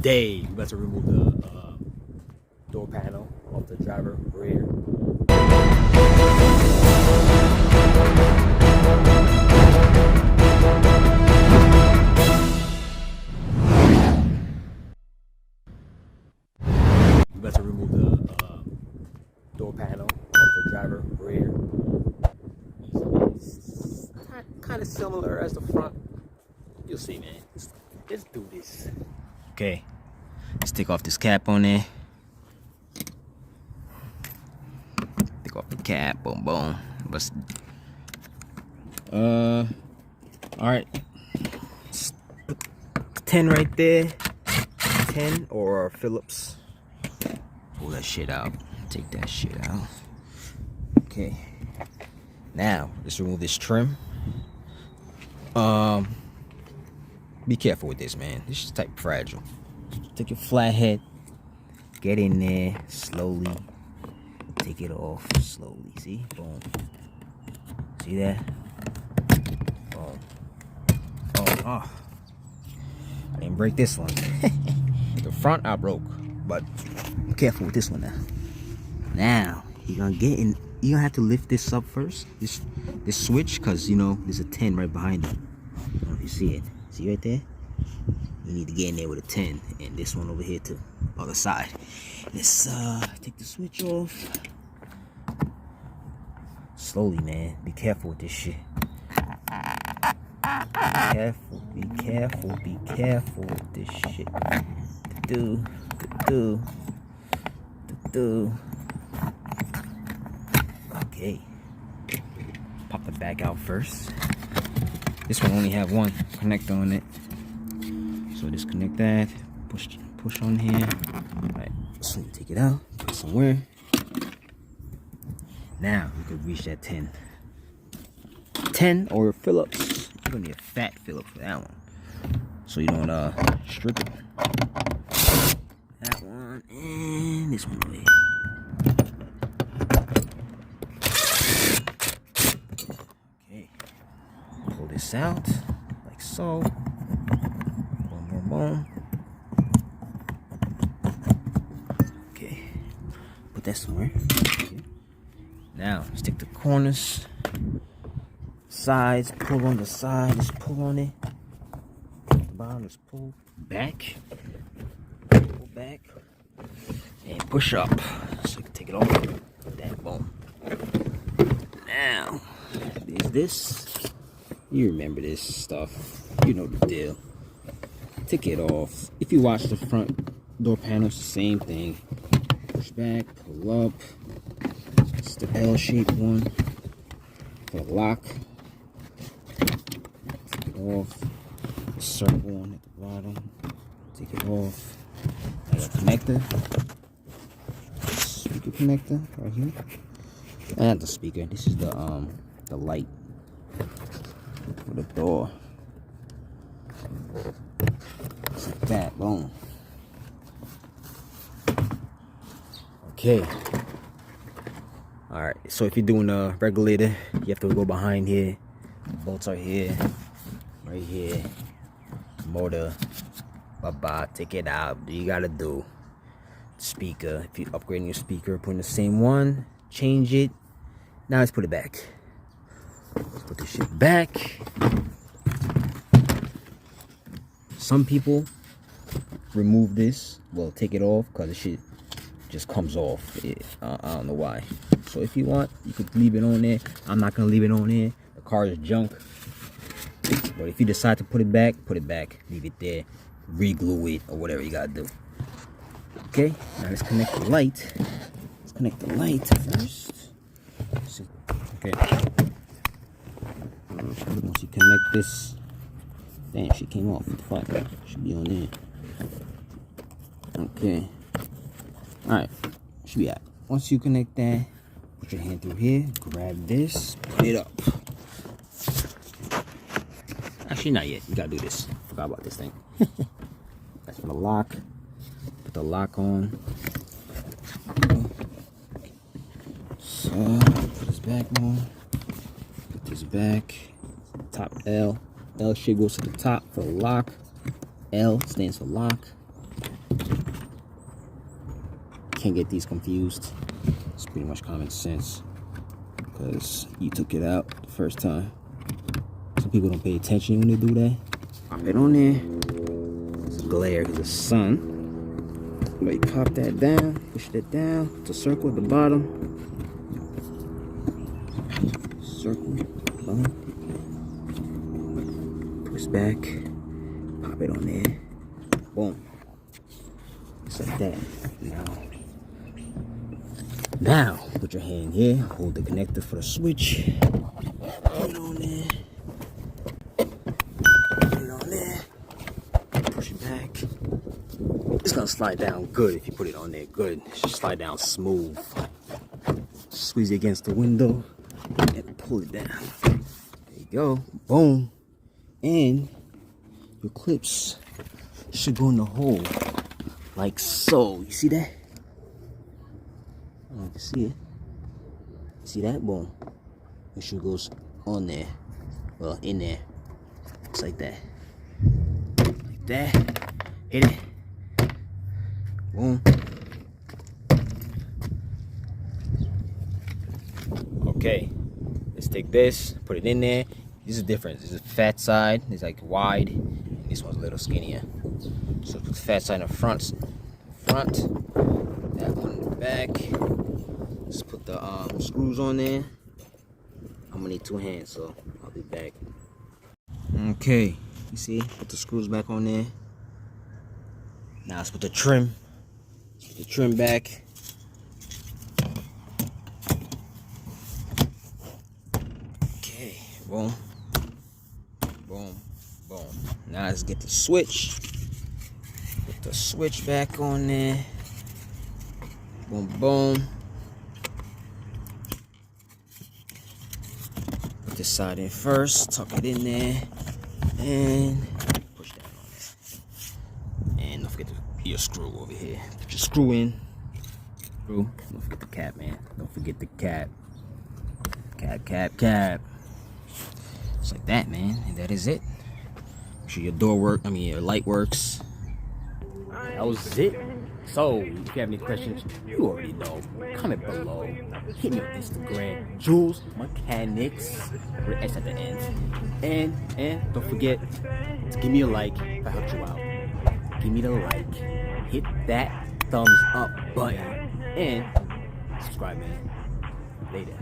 Today, we're about to remove the door panel of the driver rear. We're about to remove the door panel of the driver rear. It's kind of similar as the front. You'll see, man. Let's do this. Okay, let's take off this cap on there. Take off the cap, boom, boom. But all right, put 10 right there. 10 or Phillips. Pull that shit out. Take that shit out. Okay. Now let's remove this trim. Be careful with this, man. This is type fragile. Take your flathead, get in there slowly, take it off slowly. See? Boom. See that? Boom. Oh. I didn't break this one. The front I broke, but be careful with this one now. Now you're gonna get in. You're gonna have to lift this up first. This switch, cause you know there's a 10 right behind it. I don't know if you see it. See right there? You need to get in there with a 10, and this one over here too, other side. Let's take the switch off. Slowly, man. Be careful with this shit. Be careful with this shit. Okay. Pop the back out first. This one only have one connector on it, so disconnect that. Push on here. All right, so you take it out, put it somewhere. Now you could reach that 10 or Phillips. You're gonna need a fat Phillips for that one, so you don't strip it. That one and this one over here. This out like so. Boom. Okay, put that somewhere. Okay. Now stick the corners, sides, pull on the side, just pull on it. The bottom, just pull back, and push up so you can take it off. That boom. Now there's this. You remember this stuff. You know the deal. Take it off. If you watch the front door panel, it's the same thing. Push back, pull up. It's the L-shaped one. For the lock. Take it off. The circle one at the bottom. Take it off. Now the connector. Speaker connector right here. Not the speaker. This is the light for the door. Just like that. Boom. Okay. Alright, so if you're doing a regulator, you have to go behind here. The bolts are here, right here. Motor, bye-bye, take it out. Do you gotta do? Speaker, if you're upgrading your speaker, putting the same one, change it. Now let's put it back. Let's put this shit back. Some people remove this, well, take it off because the shit just comes off. I don't know why. So if you want, you could leave it on there. I'm not gonna leave it on there. The car is junk. But if you decide to put it back, leave it there, re-glue it or whatever you gotta do. Okay, now let's connect the light. Let's connect the light first. Okay. Once you connect this, damn, she came off. Fuck, should be on there. Okay. Alright, should be out. Once you connect that, put your hand through here, grab this, put it up. Actually, not yet. You gotta do this. Forgot about this thing. That's for the lock. Put the lock on. So, put this back on. Put this back. Top L. L shit goes to the top for the lock. L stands for lock. can't get these confused. It's pretty much common sense because you took it out the first time. Some people don't pay attention when they do that. Pop it on there. It's glare because the sun. But you pop that down, push that down. It's a circle at the bottom. Circle, boom. Push back, pop it on there. Boom. Just like that. Now, put your hand here, hold the connector for the switch. Put it on there. Put it on there. Push it back. It's gonna slide down good if you put it on there good. It should slide down smooth. Squeeze it against the window and pull it down. There you go. Boom. And your clips should go in the hole like so. You see that? I don't know if you see it. See that? Boom. It should goes on there. Well, in there. Just like that. Like that. Hit it. Boom. Okay. Let's take this, put it in there. This is different. This is the fat side. It's like wide. And this one's a little skinnier. So put the fat side in the front. That one in the back. Let's put the screws on there. I'm gonna need 2 hands, so I'll be back. Okay, you see, put the screws back on there. Now let's put the trim. Let's put the trim back. Okay, boom, boom, boom. Now let's get the switch. Put the switch back on there. Boom, boom. Put this side in first. Tuck it in there. And push that on there. And don't forget your screw over here. Put your screw in. Screw. Don't forget the cap, man. Don't forget the cap. Cap. Just like that, man. And that is it. Make sure your your light works. That was it. So, if you have any questions, you already know. Comment below. Hit me on Instagram, Jules Mechanics, with S at the end. And don't forget to give me a like if I helped you out. Give me the like. Hit that thumbs up button. And subscribe, man. Later.